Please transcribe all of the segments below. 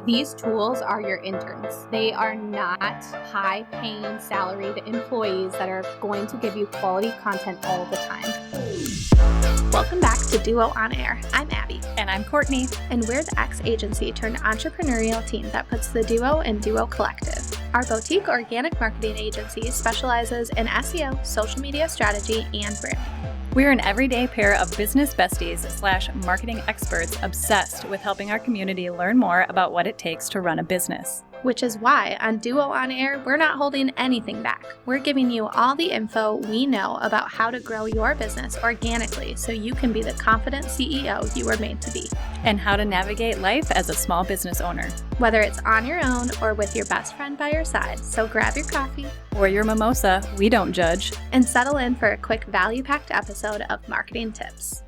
These tools are your interns. They are not high-paying, salaried employees that are going to give you quality content all the time. Welcome back to Duo On Air. I'm Abby. And I'm Courtney. And we're the ex-agency turned entrepreneurial team that puts the Duo in Duo Collective. Our boutique organic marketing agency specializes in SEO, social media strategy, and branding. We're an everyday pair of business besties / marketing experts obsessed with helping our community learn more about what it takes to run a business. Which is why on Duo On Air, we're not holding anything back. We're giving you all the info we know about how to grow your business organically so you can be the confident CEO you were made to be. And how to navigate life as a small business owner. Whether it's on your own or with your best friend by your side, so grab your coffee or your mimosa, we don't judge, and settle in for a quick value-packed episode of Marketing Tips.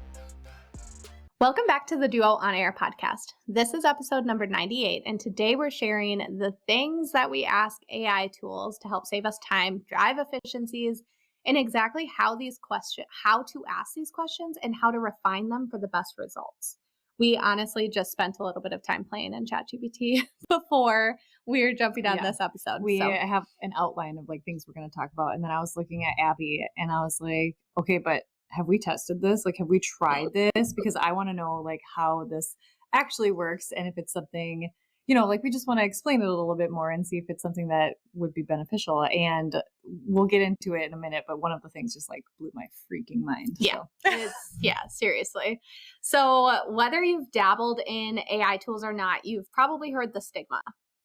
Welcome back to the Duo On Air podcast. This is episode number 98, and today we're sharing the things that we ask AI tools to help save us time, drive efficiencies, and exactly how to ask these questions and how to refine them for the best results. We honestly just spent a little bit of time playing in ChatGPT before we were jumping on this episode. We have an outline of like things we're going to talk about, and then I was looking at Abby, and I was like, okay, but have we tested this? Like, have we tried this? Because I want to know like how this actually works, and if it's something, like we just want to explain it a little bit more and see if it's something that would be beneficial. And we'll get into it in a minute, but one of the things just like blew my freaking mind. Yeah. Seriously. So whether you've dabbled in AI tools or not, you've probably heard the stigma.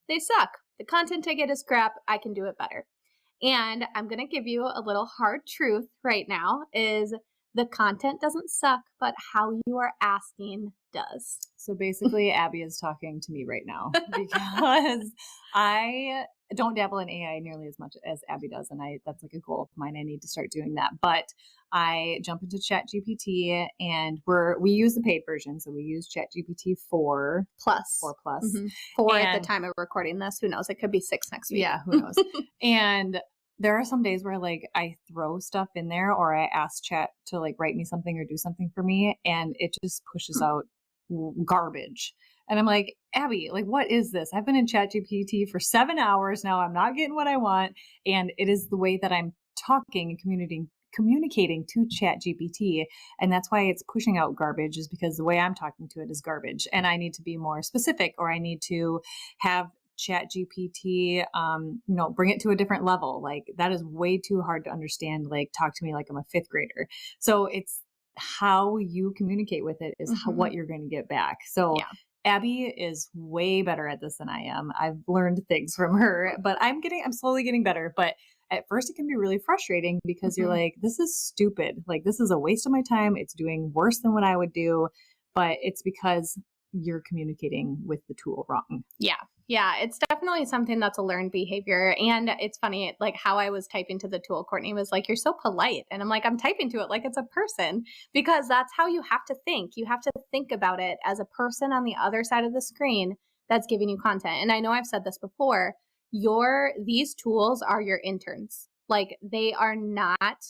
They suck. The content I get is crap. I can do it better. And I'm going to give you a little hard truth right now is the content doesn't suck, but how you are asking does. So basically, Abby is talking to me right now because I don't dabble in AI nearly as much as Abby does. And that's like a goal of mine. I need to start doing that. But I jump into ChatGPT, and we use the paid version. So we use ChatGPT 4 plus. Mm-hmm. 4 at the time of recording this. Who knows? It could be 6 next week. Yeah, who knows? And there are some days where like I throw stuff in there, or I ask Chat to like write me something or do something for me, and it just pushes out garbage. And I'm like, Abby, like, what is this? I've been in ChatGPT for 7 hours now. I'm not getting what I want. And it is the way that I'm talking and communicating to ChatGPT. And that's why it's pushing out garbage, is because the way I'm talking to it is garbage. And I need to be more specific, or I need to have ChatGPT, bring it to a different level. Like, that is way too hard to understand. Like, talk to me like I'm a 5th grader. So it's how you communicate with it is what you're going to get back. So yeah. Abby is way better at this than I am. I've learned things from her, but I'm slowly getting better. But at first it can be really frustrating because you're like, this is stupid. Like, this is a waste of my time. It's doing worse than what I would do, but it's because you're communicating with the tool wrong. Yeah, it's definitely something that's a learned behavior. And it's funny, like how I was typing to the tool, Courtney was like, you're so polite. And I'm like, I'm typing to it like it's a person, because that's how you have to think. You have to think about it as a person on the other side of the screen that's giving you content. And I know I've said this before, these tools are your interns. Like, they are not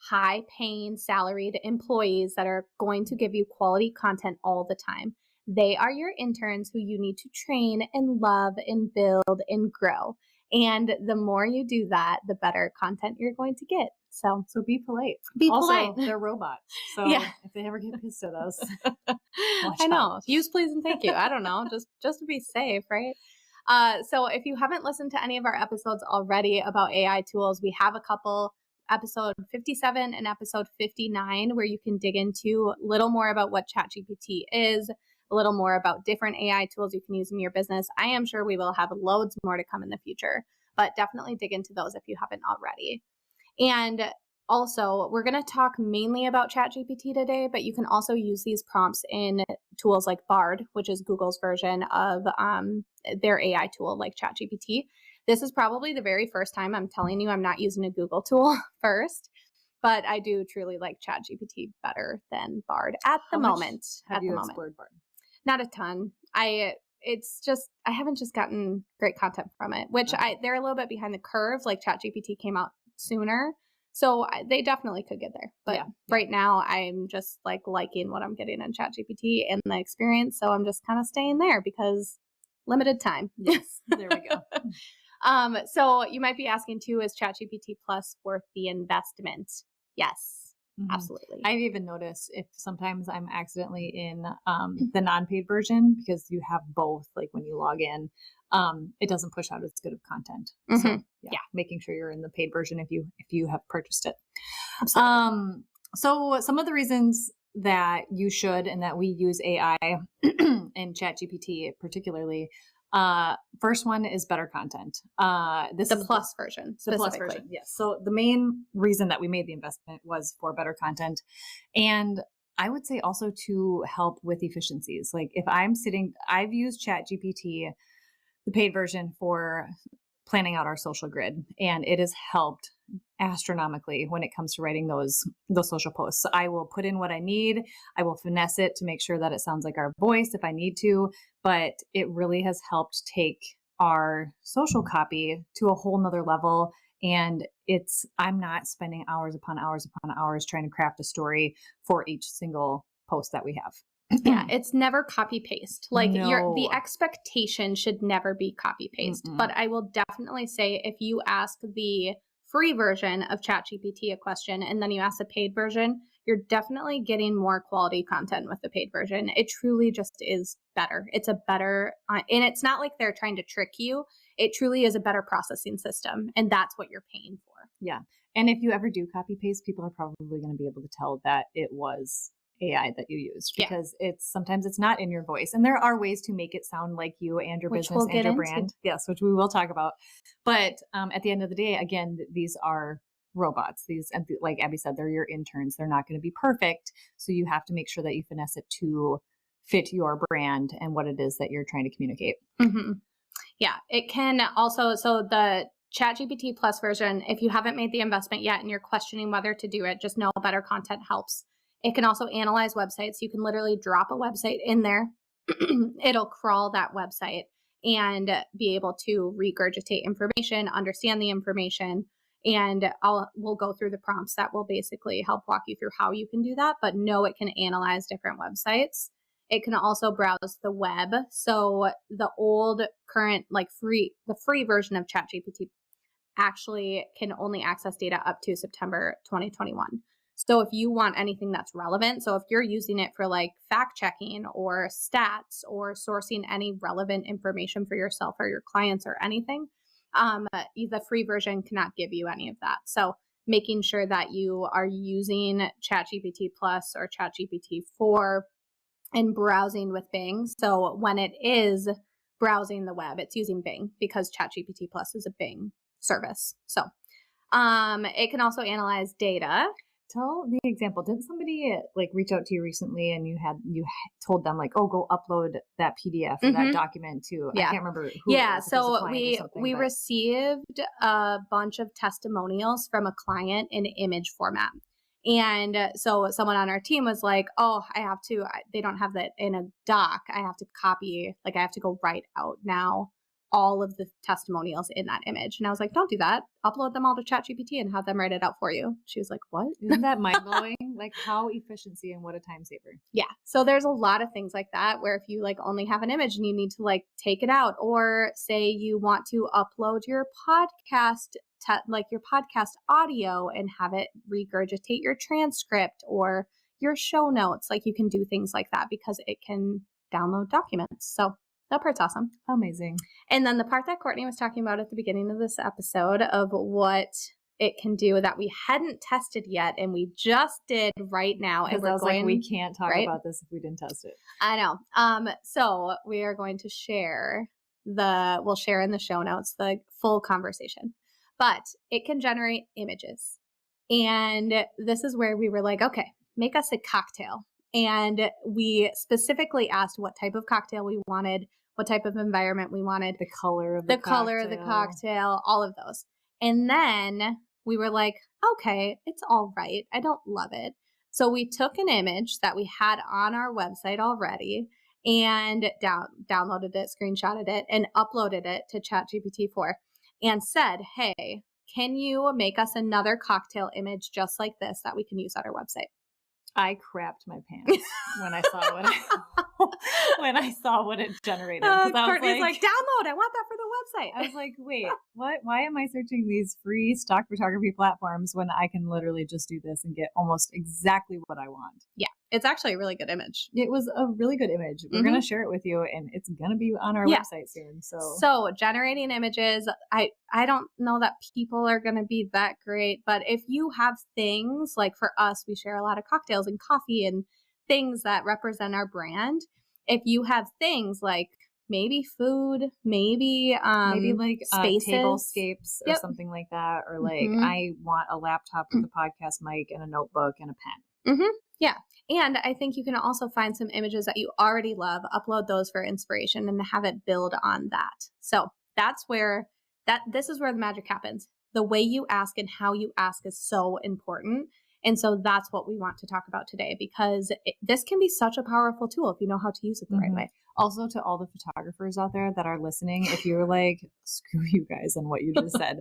high-paying salaried employees that are going to give you quality content all the time. They are your interns who you need to train and love and build and grow. And the more you do that, the better content you're going to get. So be polite. Be also, polite. They're robots. So if they ever get pissed at us, I know. Use please and thank you. I don't know. Just to be safe, right? So if you haven't listened to any of our episodes already about AI tools, we have a couple, episode 57 and episode 59, where you can dig into a little more about what ChatGPT is, a little more about different AI tools you can use in your business. I am sure we will have loads more to come in the future, but definitely dig into those if you haven't already. And also, we're going to talk mainly about ChatGPT today, but you can also use these prompts in tools like Bard, which is Google's version of their AI tool like ChatGPT. This is probably the very first time I'm telling you I'm not using a Google tool first. But I do truly like ChatGPT better than Bard at the moment. Have you explored Bard? Not a ton. I haven't just gotten great content from it, which they're a little bit behind the curve. Like ChatGPT came out sooner, so they definitely could get there. But right now, I'm just like liking what I'm getting in ChatGPT and the experience. So I'm just kind of staying there because limited time. Yes, there we go. So you might be asking too, is ChatGPT Plus worth the investment? Yes, absolutely. I've even noticed if sometimes I'm accidentally in the non-paid version, because you have both, like when you log in, it doesn't push out as good of content. So yeah, making sure you're in the paid version if you have purchased it. Absolutely. So some of the reasons that you should and that we use AI and ChatGPT particularly. First one is better content. This the is plus version. The plus version, yes. So the main reason that we made the investment was for better content. And I would say also to help with efficiencies. Like if I've used ChatGPT, the paid version, for planning out our social grid, and it has helped astronomically when it comes to writing those social posts. So I will put in what I need. I will finesse it to make sure that it sounds like our voice if I need to, but it really has helped take our social copy to a whole nother level. And I'm not spending hours upon hours upon hours trying to craft a story for each single post that we have. Yeah, it's never copy paste. Like the expectation should never be copy paste. But I will definitely say if you ask the free version of ChatGPT a question and then you ask the paid version, you're definitely getting more quality content with the paid version. It truly just is better. It's a better, and it's not like they're trying to trick you. It truly is a better processing system, and that's what you're paying for. Yeah. And if you ever do copy paste, people are probably going to be able to tell that it was AI that you used, because sometimes it's not in your voice. And there are ways to make it sound like you and your business and your brand. Yes, which we will talk about. But at the end of the day, again, these are robots. These, like Abby said, they're your interns. They're not going to be perfect. So you have to make sure that you finesse it to fit your brand and what it is that you're trying to communicate. Yeah, it can also, so the ChatGPT Plus version, if you haven't made the investment yet and you're questioning whether to do it, just know better content helps. It can also analyze websites. You can literally drop a website in there. It'll crawl that website and be able to regurgitate information, understand the information, and we'll go through the prompts that will basically help walk you through how you can do that. But no, it can analyze different websites. It can also browse the web. So the current the free version of ChatGPT actually can only access data up to September 2021. So if you want anything that's relevant, so if you're using it for like fact checking or stats or sourcing any relevant information for yourself or your clients or anything, the free version cannot give you any of that. So making sure that you are using ChatGPT Plus or ChatGPT 4 and browsing with Bing. So when it is browsing the web, it's using Bing because ChatGPT Plus is a Bing service. So it can also analyze data. Tell the example. Didn't somebody reach out to you recently and you told them oh, go upload that PDF or that document to, I can't remember who. Yeah. So we received a bunch of testimonials from a client in image format. And so someone on our team was like, oh, they don't have that in a doc. I have to copy, I have to go write out now all of the testimonials in that image. And I was like, don't do that. Upload them all to ChatGPT and have them write it out for you. She was like, what? Isn't that mind-blowing? How efficiency and what a time saver. Yeah. So there's a lot of things like that where if you only have an image and you need to take it out, or say you want to upload your podcast, your podcast audio and have it regurgitate your transcript or your show notes, you can do things like that because it can download documents. So that part's awesome. Amazing. And then the part that Courtney was talking about at the beginning of this episode of what it can do that we hadn't tested yet, and we just did right now. And we can't talk about this if we didn't test it. I know. So we are going to we'll share in the show notes the full conversation. But it can generate images. And this is where we were like, okay, make us a cocktail. And we specifically asked what type of cocktail we wanted, what type of environment we wanted, the color of the cocktail, all of those. And then we were like, okay, it's all right. I don't love it. So we took an image that we had on our website already and downloaded it, screenshotted it, and uploaded it to ChatGPT 4 and said, hey, can you make us another cocktail image just like this that we can use on our website? I crapped my pants when I saw when I saw what it generated. 'Cause I was Courtney's like, download. I want that for the website. I was like, wait, what? Why am I searching these free stock photography platforms when I can literally just do this and get almost exactly what I want? Yeah, it's actually a really good image. It was a really good image. We're going to share it with you, and it's going to be on our website soon. So generating images, I don't know that people are going to be that great, but if you have things like for us, we share a lot of cocktails and coffee and things that represent our brand. If you have things like maybe food, maybe like spaces, tablescapes or something like that, or like I want a laptop with a podcast mic and a notebook and a pen. Yeah. And I think you can also find some images that you already love, upload those for inspiration and have it build on that. So that's where this is where the magic happens. The way you ask and how you ask is so important. And so that's what we want to talk about today, because this can be such a powerful tool if you know how to use it the right way. Also, to all the photographers out there that are listening, if you're like, screw you guys on what you just said,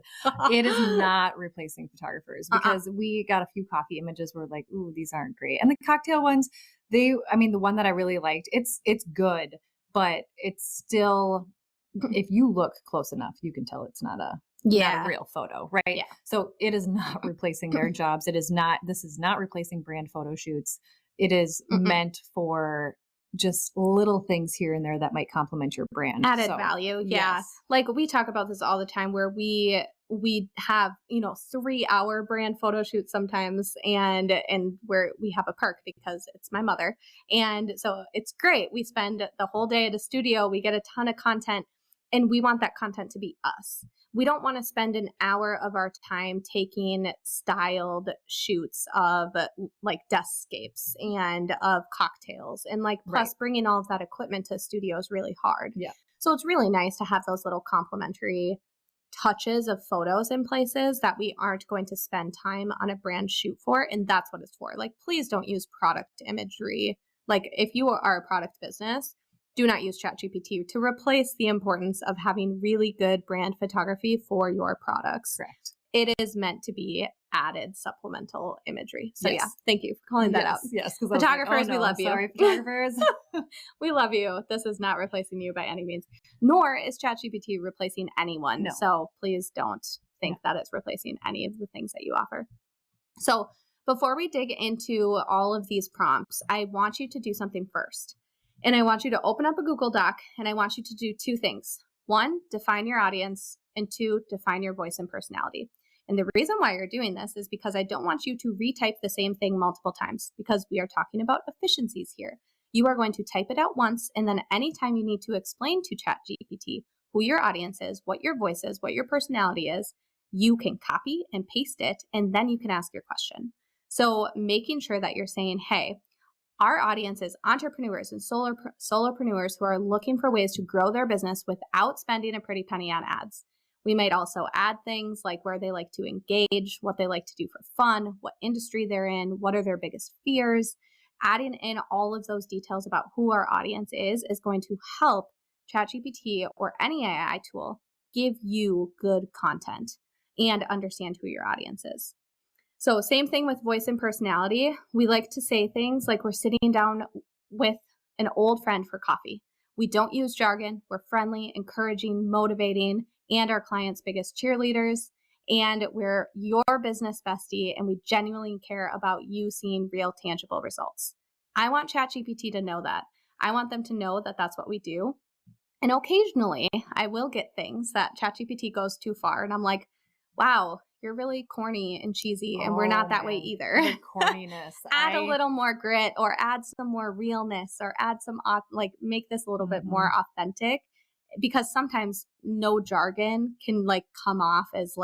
it is not replacing photographers, because we got a few coffee images where like, ooh, these aren't great. And the cocktail ones, the one that I really liked, it's good, but it's still, if you look close enough, you can tell it's not a real photo, right? Yeah. So it is not replacing their jobs. This is not replacing brand photo shoots. It is meant for just little things here and there that might complement your brand. Added value. Yeah. Yes. Like we talk about this all the time where we have, 3-hour brand photo shoots sometimes and where we have a perk because it's my mother. And so it's great. We spend the whole day at a studio. We get a ton of content and we want that content to be us. We don't want to spend an hour of our time taking styled shoots of like deskscapes and of cocktails and like plus bringing all of that equipment to a studio is really hard. Yeah. So it's really nice to have those little complementary touches of photos in places that we aren't going to spend time on a brand shoot for. And that's what it's for. Like, please don't use product imagery. Like if you are a product business, do not use ChatGPT to replace the importance of having really good brand photography for your products. Correct. It is meant to be added supplemental imagery. So yeah, thank you for calling that out. Yes, because photographers, we love you. Sorry, photographers. We love you. This is not replacing you by any means, nor is ChatGPT replacing anyone. No. So please don't think that it's replacing any of the things that you offer. So before we dig into all of these prompts, I want you to do something first. And I want you to open up a Google Doc and I want you to do two things. One, define your audience, and two, define your voice and personality. And the reason why you're doing this is because I don't want you to retype the same thing multiple times, because we are talking about efficiencies here. You are going to type it out once, and then anytime you need to explain to ChatGPT who your audience is, what your voice is, what your personality is, you can copy and paste it, and then you can ask your question. So making sure that you're saying, hey, our audience is entrepreneurs and solopreneurs who are looking for ways to grow their business without spending a pretty penny on ads. We might also add things like where they like to engage, what they like to do for fun, what industry they're in, what are their biggest fears. Adding in all of those details about who our audience is going to help ChatGPT or any AI tool give you good content and understand who your audience is. So same thing with voice and personality. We like to say things like we're sitting down with an old friend for coffee. We don't use jargon. We're friendly, encouraging, motivating, and our clients' biggest cheerleaders. And we're your business bestie, and we genuinely care about you seeing real, tangible results. I want ChatGPT to know that. I want them to know that that's what we do. And occasionally, I will get things that ChatGPT goes too far, and I'm like, wow, you're really corny and cheesy, and we're not that way either. The corniness. Add a little more grit, or add some more realness, or add some, make this a little bit more authentic, because sometimes no jargon can come off as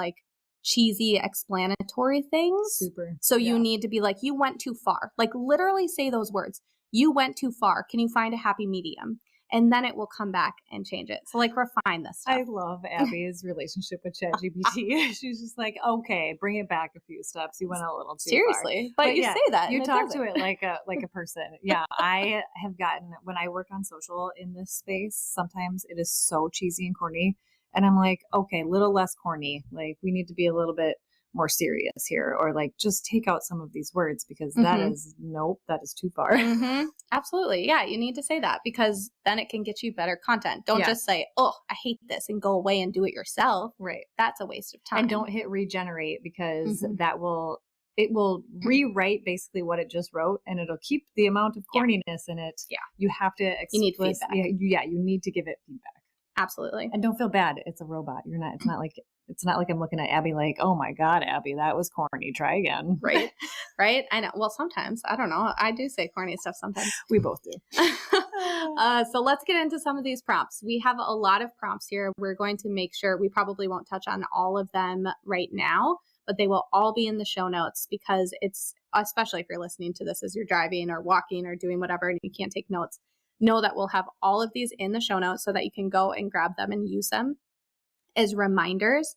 cheesy explanatory things. Super. So you need to be like, you went too far. Literally say those words. You went too far. Can you find a happy medium? And then it will come back and change it. So refine this stuff. I love Abby's relationship with ChatGPT. She's just like, okay, bring it back a few steps. You went a little too Seriously. far. But you say that. You talk to it like a person. Yeah. I have gotten, when I work on social in this space, sometimes it is so cheesy and corny. And I'm like, okay, little less corny. We need to be a little bit more serious here, or like just take out some of these words because that is too far. Absolutely. Yeah, you need to say that because then it can get you better content. Don't just say, oh, I hate this and go away and do it yourself. Right. That's a waste of time. And don't hit regenerate because it will rewrite basically what it just wrote, and it'll keep the amount of corniness in it. Yeah. You have to you need feedback. You need to give it feedback. Absolutely. And don't feel bad. It's a robot. It's not like I'm looking at Abby like, oh my God, Abby, that was corny. Try again. Right. Right. I know. Well, sometimes, I don't know. I do say corny stuff sometimes. We both do. So let's get into some of these prompts. We have a lot of prompts here. We're going to make sure we probably won't touch on all of them right now, but they will all be in the show notes because it's, especially if you're listening to this as you're driving or walking or doing whatever and you can't take notes, know that we'll have all of these in the show notes so that you can go and grab them and use them as reminders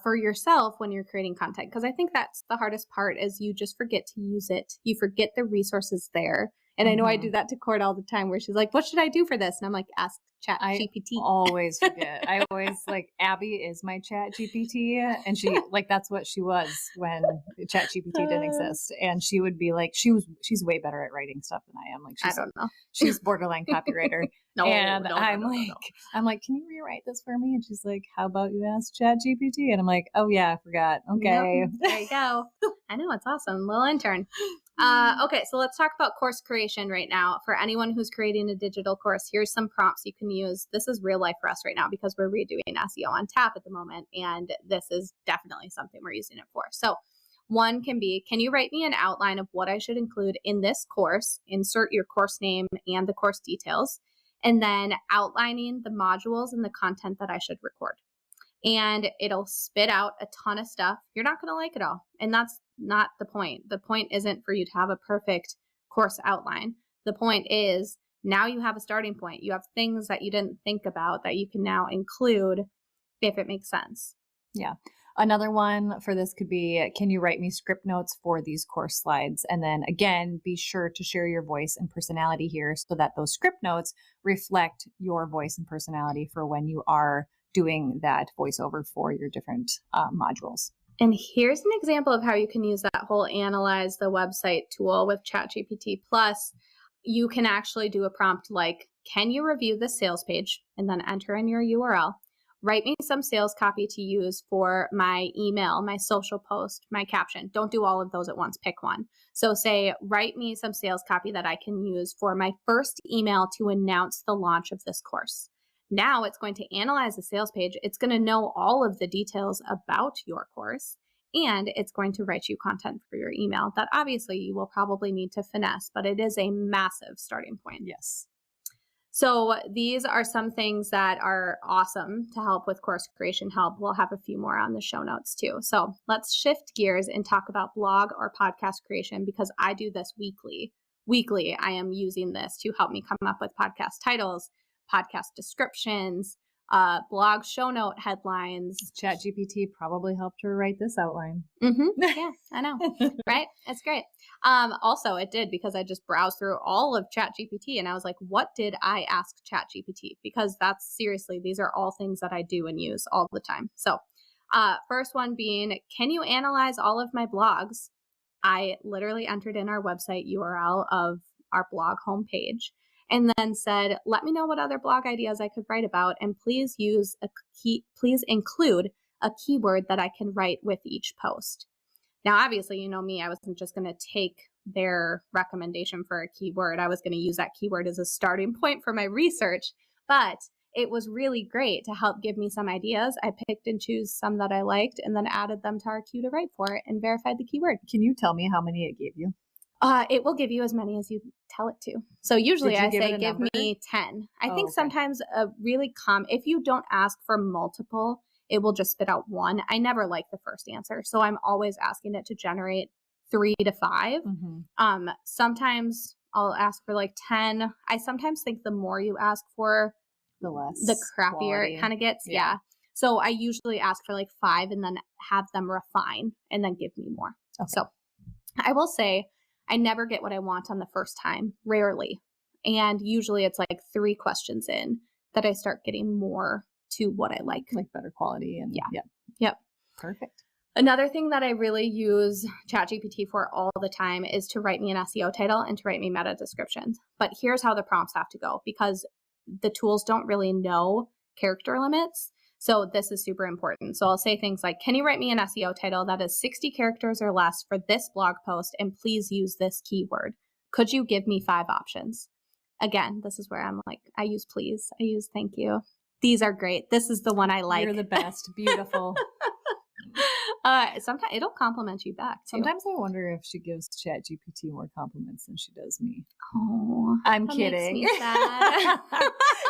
for yourself when you're creating content. Because I think that's the hardest part is you just forget to use it. You forget the resources there. And I know I do that to Court all the time where she's like, what should I do for this? And I'm like, ask ChatGPT. I always forget. I always Abby is my ChatGPT. And she that's what she was when ChatGPT didn't exist. And she would be like, she's way better at writing stuff than I am. Like, I don't know. She's borderline copywriter. I'm like, can you rewrite this for me? And she's like, how about you ask ChatGPT? And I'm like, oh yeah, I forgot. Okay. Yep. There you go. I know, it's awesome. Little intern. Okay, so let's talk about course creation right now. For anyone who's creating a digital course, here's some prompts you can use. This is real life for us right now because we're redoing SEO on tap at the moment, and this is definitely something we're using it for. So one can be, can you write me an outline of what I should include in this course? Insert your course name and the course details, and then outlining the modules and the content that I should record. And it'll spit out a ton of stuff. You're not going to like it all. And that's not the point. The point isn't for you to have a perfect course outline. The point is now you have a starting point. You have things that you didn't think about that you can now include if it makes sense. Yeah. Another one for this could be, can you write me script notes for these course slides? And then again, be sure to share your voice and personality here so that those script notes reflect your voice and personality for when you are doing that voiceover for your different modules. And here's an example of how you can use that whole analyze the website tool with ChatGPT Plus. You can actually do a prompt like, can you review the sales page? And then enter in your URL. Write me some sales copy to use for my email, my social post, my caption. Don't do all of those at once. Pick one. So say, write me some sales copy that I can use for my first email to announce the launch of this course. Now it's going to analyze the sales page. It's going to know all of the details about your course, and it's going to write you content for your email that obviously you will probably need to finesse, but it is a massive starting point. Yes. So these are some things that are awesome to help with course creation help. We'll have a few more on the show notes too. So let's shift gears and talk about blog or podcast creation because I do this weekly. Weekly, I am using this to help me come up with podcast titles, podcast descriptions, blog show note headlines. ChatGPT probably helped her write this outline. Yeah, I know, right? It's great. Also, it did because I just browsed through all of ChatGPT and I was like, what did I ask ChatGPT? Because that's seriously, these are all things that I do and use all the time. So first one being, can you analyze all of my blogs? I literally entered in our website URL of our blog homepage and then said, let me know what other blog ideas I could write about. And please please include a keyword that I can write with each post. Now, obviously, you know me, I wasn't just going to take their recommendation for a keyword. I was going to use that keyword as a starting point for my research, but it was really great to help give me some ideas. I picked and chose some that I liked and then added them to our queue to write for it and verified the keyword. Can you tell me how many it gave you? It will give you as many as you tell it to. So usually I say give me 10. I think sometimes if you don't ask for multiple, it will just spit out one. I never like the first answer. So I'm always asking it to generate 3 to 5. Sometimes I'll ask for like 10. I sometimes think the more you ask for, the crappier quality. It kind of gets. Yeah. So I usually ask for like 5 and then have them refine and then give me more. Okay. So I will say I never get what I want on the first time, rarely. And usually it's like 3 questions in that I start getting more to what I like. Like better quality. And Yep. Perfect. Another thing that I really use ChatGPT for all the time is to write me an SEO title and to write me meta descriptions. But here's how the prompts have to go, because the tools don't really know character limits. So this is super important. So I'll say things like, can you write me an SEO title that is 60 characters or less for this blog post, and please use this keyword? Could you give me 5 options? Again, this is where I'm like, I use please, I use thank you. These are great. This is the one I like. You're the best. Beautiful. Sometimes it'll compliment you back too. Sometimes I wonder if she gives ChatGPT more compliments than she does me. Oh, I'm that kidding. makes me sad.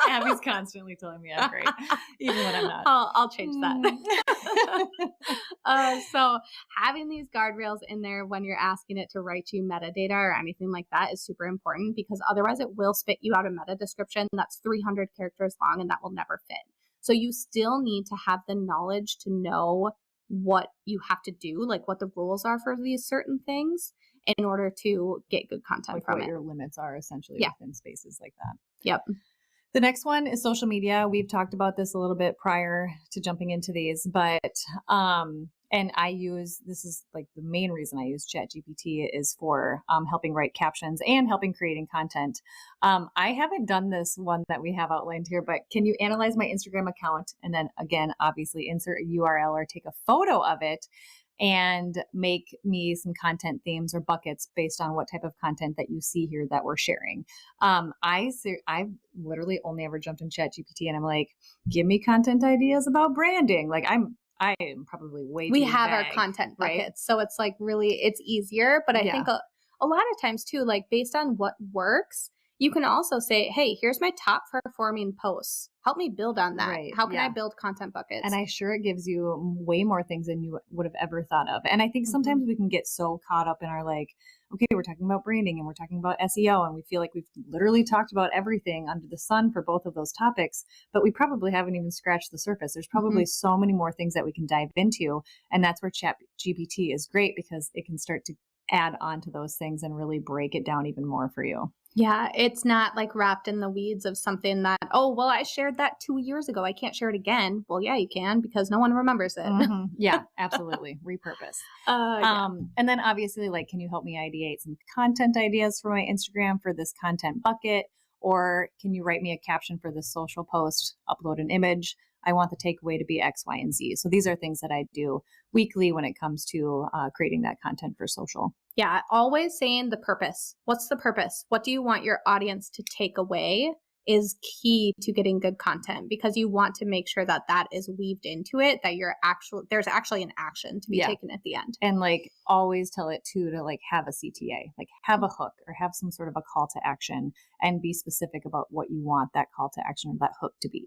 Abby's constantly telling me I'm great, even when I'm not. I'll change that. So having these guardrails in there when you're asking it to write you metadata or anything like that is super important, because otherwise it will spit you out a meta description that's 300 characters long and that will never fit. So you still need to have the knowledge to know what you have to do, like what the rules are for these certain things in order to get good content like from what it. your limits are essentially within spaces like that. Yep. The next one is social media. We've talked about this a little bit prior to jumping into these, but and this is like the main reason I use ChatGPT is for helping write captions and helping creating content. I haven't done this one that we have outlined here, but can you analyze my Instagram account and then again, obviously insert a URL or take a photo of it and make me some content themes or buckets based on what type of content that you see here that we're sharing. I've literally only ever jumped in ChatGPT and I'm like, give me content ideas about branding. Like I am probably way we too have vague, our content buckets, right? so it's like really it's easier. But I think a lot of times too, like based on what works, you can also say, hey, here's my top performing posts. Help me build on that. Right, How can I build content buckets? And I'm sure it gives you way more things than you would have ever thought of. And I think sometimes we can get so caught up in our like, okay, we're talking about branding and we're talking about SEO, and we feel like we've literally talked about everything under the sun for both of those topics, but we probably haven't even scratched the surface. There's probably so many more things that we can dive into. And that's where ChatGPT is great, because it can start to add on to those things and really break it down even more for you. Yeah, it's not like wrapped in the weeds of something that, oh, well, I shared that 2 years ago. I can't share it again. Well, yeah, you can, because no one remembers it. Yeah, absolutely. Repurpose. Yeah. And then obviously, like, can you help me ideate some content ideas for my Instagram for this content bucket? Or can you write me a caption for this social post, upload an image? I want the takeaway to be X, Y, and Z. So these are things that I do weekly when it comes to creating that content for social. Yeah, always saying the purpose. What's the purpose? What do you want your audience to take away is key to getting good content, because you want to make sure that that is weaved into it, that there's actually an action to be taken at the end. And like always tell it too to like have a CTA, like have a hook or have some sort of a call to action, and be specific about what you want that call to action or that hook to be.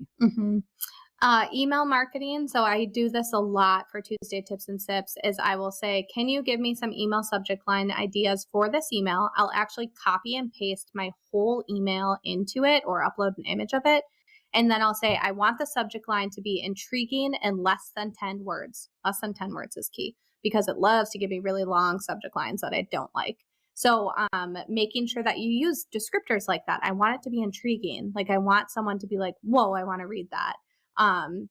Email marketing. So I do this a lot for Tuesday Tips and Sips, is I will say, can you give me some email subject line ideas for this email? I'll actually copy and paste my whole email into it or upload an image of it. And then I'll say, I want the subject line to be intriguing and less than 10 words. Less than 10 words is key, because it loves to give me really long subject lines that I don't like. So making sure that you use descriptors like that. I want it to be intriguing. Like I want someone to be like, whoa, I want to read that.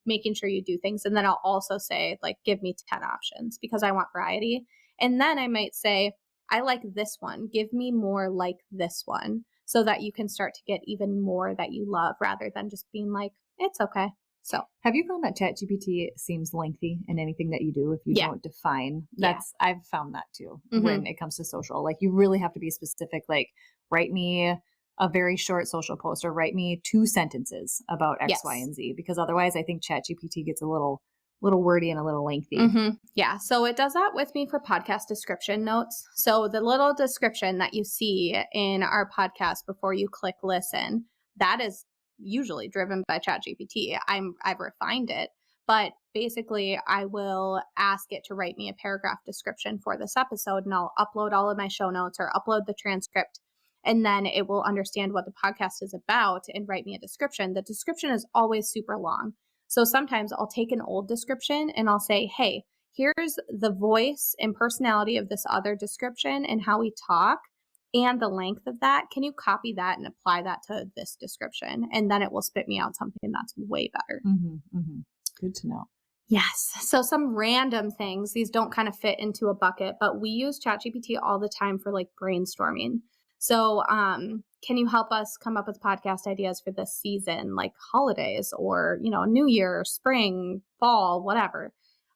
Making sure you do things. And then I'll also say, like, give me 10 options, because I want variety. And then I might say, I like this one. Give me more like this one, so that you can start to get even more that you love, rather than just being like, it's okay. So have you found that ChatGPT seems lengthy in anything that you do if you don't define? I've found that too when it comes to social. Like you really have to be specific, like write me a very short social post or write me 2 sentences about X, Y, and Z, because otherwise I think ChatGPT gets a little wordy and a little lengthy. Yeah. So it does that with me for podcast description notes. So the little description that you see in our podcast before you click listen, that is usually driven by ChatGPT. I've refined it, but basically I will ask it to write me a paragraph description for this episode, and I'll upload all of my show notes or upload the transcript. And then it will understand what the podcast is about and write me a description. The description is always super long. So sometimes I'll take an old description and I'll say, hey, here's the voice and personality of this other description and how we talk and the length of that. Can you copy that and apply that to this description? And then it will spit me out something that's way better. Good to know. Yes. So some random things, these don't kind of fit into a bucket, but we use ChatGPT all the time for like brainstorming. So, can you help us come up with podcast ideas for this season, like holidays or, New Year, spring, fall, whatever?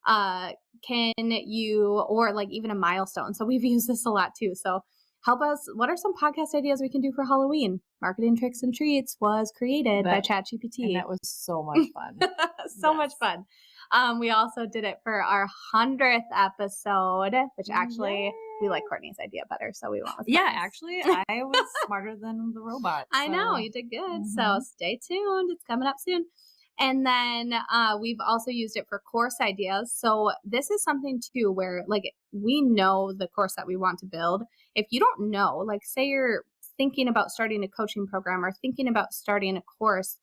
Uh, can you, or like even a milestone? So we've used this a lot too. So help us. What are some podcast ideas we can do for Halloween? Marketing Tricks and Treats was created by And ChatGPT. that was so much fun. So much fun. We also did it for our 100th episode, which actually we like Courtney's idea better, so we went with Yeah, Courtney's. actually, I was smarter than the robot. I know, so- you did good. So stay tuned. It's coming up soon. And then we've also used it for course ideas. So this is something too where like we know the course that we want to build. If you don't know, like say you're thinking about starting a coaching program or thinking about starting a course,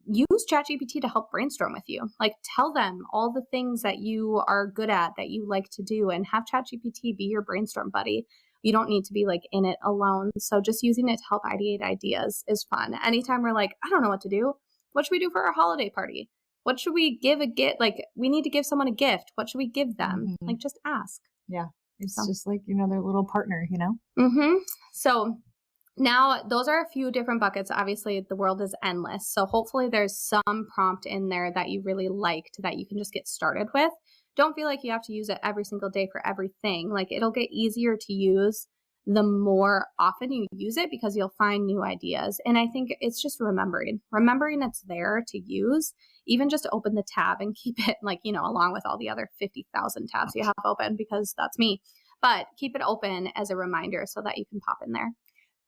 use ChatGPT to help brainstorm with you. Like tell them all the things that you are good at, that you like to do, and have ChatGPT be your brainstorm buddy. You don't need to be like in it alone. So just using it to help ideate ideas is fun. Anytime we're like, I don't know what to do. What should we do for our holiday party? What should we give a gift? Like we need to give someone a gift. What should we give them? Like just ask. Yeah. It's just like, their little partner, So now, those are a few different buckets. Obviously, the world is endless. So hopefully there's some prompt in there that you really liked that you can just get started with. Don't feel like you have to use it every single day for everything. Like it'll get easier to use the more often you use it because you'll find new ideas. And I think it's just remembering it's there to use. Even just open the tab and keep it like, along with all the other 50,000 tabs you have open, because that's me. But keep it open as a reminder so that you can pop in there.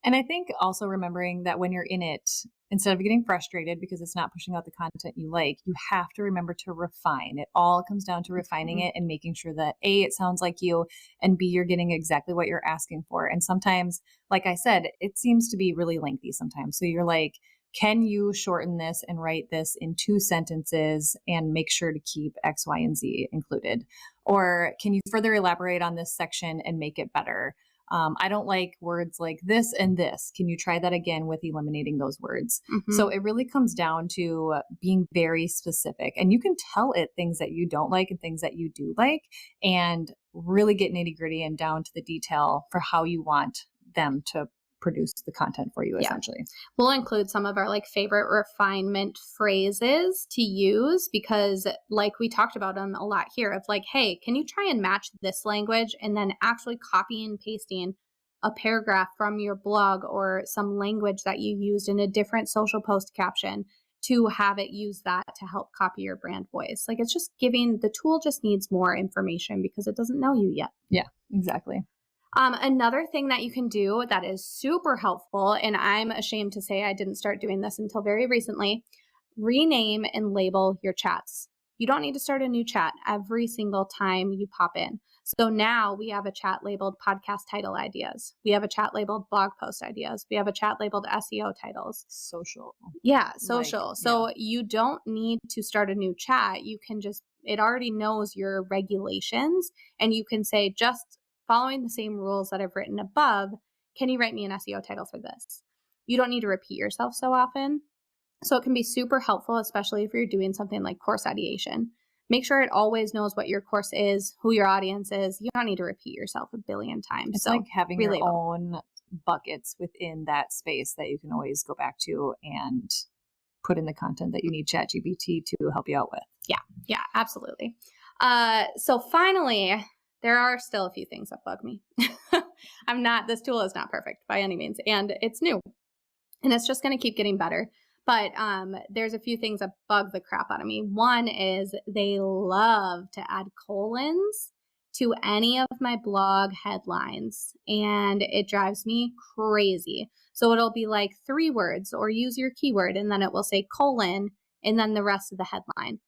And I think also remembering that when you're in it, instead of getting frustrated because it's not pushing out the content you like, you have to remember to refine. It all comes down to refining it and making sure that A, it sounds like you, and B, you're getting exactly what you're asking for. And sometimes, like I said, it seems to be really lengthy sometimes. So you're like, can you shorten this and write this in 2 sentences and make sure to keep X, Y, and Z included? Or can you further elaborate on this section and make it better? I don't like words like this and this. Can you try that again with eliminating those words? So it really comes down to being very specific, and you can tell it things that you don't like and things that you do like, and really get nitty gritty and down to the detail for how you want them to produce the content for you, essentially. We'll include some of our like favorite refinement phrases to use because like we talked about them a lot here of like, hey, can you try and match this language and then actually copy and pasting a paragraph from your blog or some language that you used in a different social post caption to have it use that to help copy your brand voice. Like it's just the tool just needs more information because it doesn't know you yet. Yeah, exactly. Another thing that you can do that is super helpful, and I'm ashamed to say I didn't start doing this until very recently, rename and label your chats. You don't need to start a new chat every single time you pop in. So now we have a chat labeled podcast title ideas. We have a chat labeled blog post ideas. We have a chat labeled SEO titles. Social. Yeah, social. So you don't need to start a new chat. You can it already knows your regulations, and you can say just following the same rules that I've written above, can you write me an SEO title for this? You don't need to repeat yourself so often. So it can be super helpful, especially if you're doing something like course ideation. Make sure it always knows what your course is, who your audience is. You don't need to repeat yourself a billion times. It's like having your own buckets within that space that you can always go back to and put in the content that you need ChatGPT to help you out with. Yeah, absolutely. So finally, there are still a few things that bug me. This tool is not perfect by any means, and it's new, and it's just going to keep getting better. But there's a few things that bug the crap out of me. One is they love to add colons to any of my blog headlines, and it drives me crazy. So it'll be like 3 words or use your keyword, and then it will say colon and then the rest of the headline.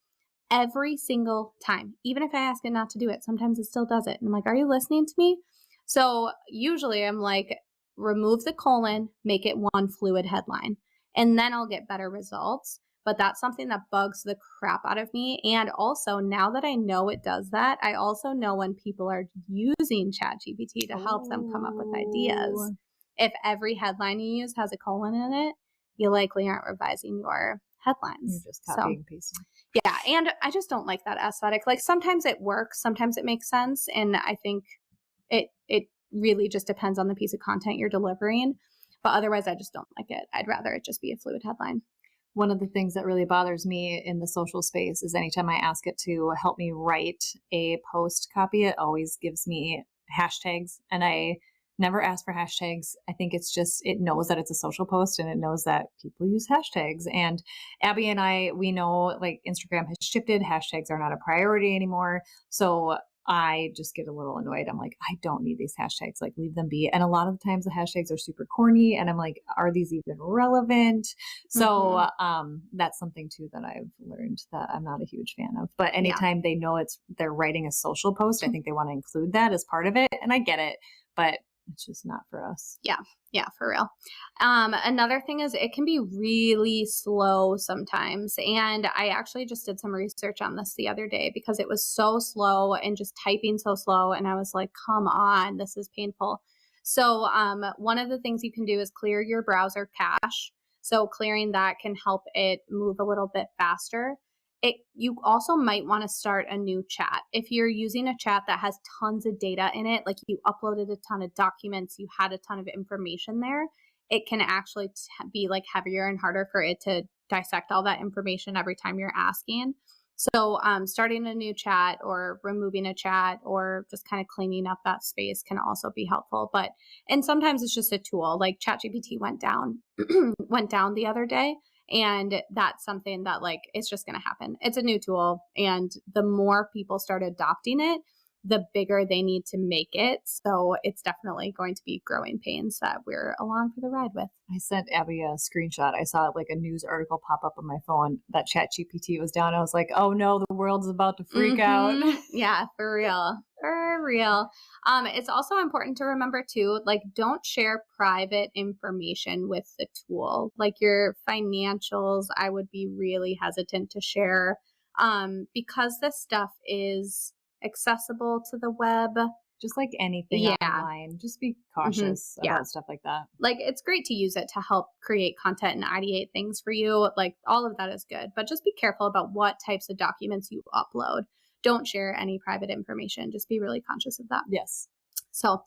Every single time, even if I ask it not to do it, sometimes it still does it. And I'm like, are you listening to me? So usually I'm like, remove the colon, make it one fluid headline, and then I'll get better results. But that's something that bugs the crap out of me. And also now that I know it does that, I also know when people are using ChatGPT to help them come up with ideas. If every headline you use has a colon in it, you likely aren't revising your headlines. You're just copying and pasting. Yeah. And I just don't like that aesthetic. Like sometimes it works, sometimes it makes sense. And I think it really just depends on the piece of content you're delivering. But otherwise, I just don't like it. I'd rather it just be a fluid headline. One of the things that really bothers me in the social space is anytime I ask it to help me write a post copy, it always gives me hashtags, and I never ask for hashtags. I think it's just, it knows that it's a social post and it knows that people use hashtags. And Abby and I, we know like Instagram has shifted. Hashtags are not a priority anymore. So I just get a little annoyed. I'm like, I don't need these hashtags. Like, leave them be. And a lot of the times the hashtags are super corny. And I'm like, are these even relevant? So that's something too that I've learned that I'm not a huge fan of. But anytime they know they're writing a social post, I think they want to include that as part of it. And I get it, but it's just not for us. Yeah, for real. Another thing is it can be really slow sometimes. And I actually just did some research on this the other day because it was so slow and just typing so slow. And I was like, come on, this is painful. So one of the things you can do is clear your browser cache. So clearing that can help it move a little bit faster. You also might want to start a new chat. If you're using a chat that has tons of data in it, like you uploaded a ton of documents, you had a ton of information there, it can actually be like heavier and harder for it to dissect all that information every time you're asking. So starting a new chat or removing a chat or just kind of cleaning up that space can also be helpful. And sometimes it's just a tool. Like ChatGPT went down the other day. And that's something that like, it's just going to happen. It's a new tool. And the more people start adopting it, the bigger they need to make it. So it's definitely going to be growing pains that we're along for the ride with. I sent Abby a screenshot. I saw like a news article pop up on my phone that ChatGPT was down. I was like, oh no, the world's about to freak out. Yeah, for real. For real. It's also important to remember too, like don't share private information with the tool. Like your financials, I would be really hesitant to share because this stuff is accessible to the web. Just like anything online, just be cautious about stuff like that. Like it's great to use it to help create content and ideate things for you. Like all of that is good, but just be careful about what types of documents you upload. Don't share any private information. Just be really conscious of that. Yes. So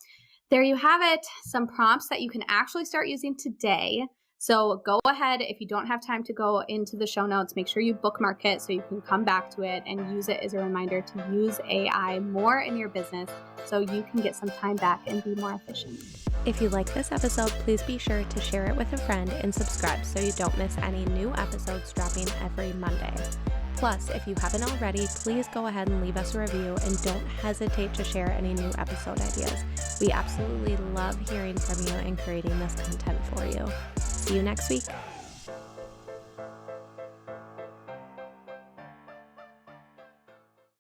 there you have it. Some prompts that you can actually start using today. So go ahead. If you don't have time to go into the show notes, make sure you bookmark it so you can come back to it and use it as a reminder to use AI more in your business so you can get some time back and be more efficient. If you like this episode, please be sure to share it with a friend and subscribe so you don't miss any new episodes dropping every Monday. Plus, if you haven't already, please go ahead and leave us a review and don't hesitate to share any new episode ideas. We absolutely love hearing from you and creating this content for you. See you next week.